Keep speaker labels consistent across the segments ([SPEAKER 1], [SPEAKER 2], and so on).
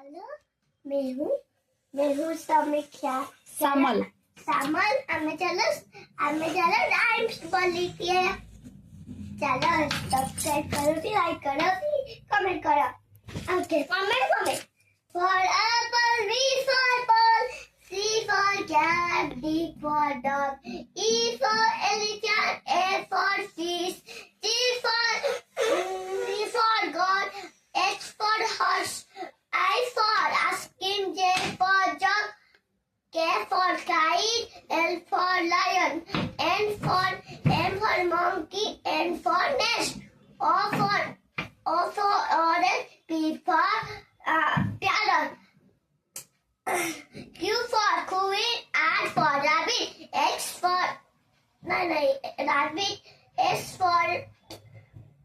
[SPEAKER 1] hello मैं हूँ समीक्षा
[SPEAKER 2] सामल
[SPEAKER 1] सामल हमें चलो राइम्स बोलिए चलो सब्सक्राइब करो फिर लाइक करो फिर कमेंट करो okay comment for apple B for ball C for cat D for dog E for elephant A for fish G for God H for horse I for ice cream J for jug K for kite L for lion M for monkey N for nest O for orange P for parrot Q for queen R for rabbit X for rabbit S for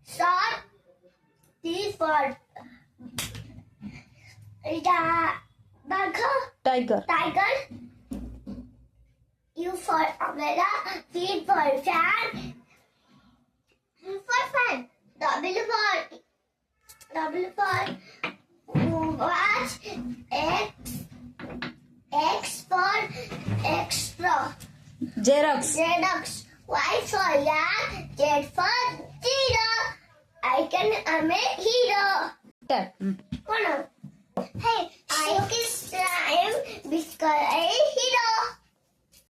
[SPEAKER 1] shark T for tiger U for umbrella V for fan W for watch X for extra
[SPEAKER 2] xerox
[SPEAKER 1] Y for yak Z for zero I'm a hero Hey, I kiss slime because I'm a hero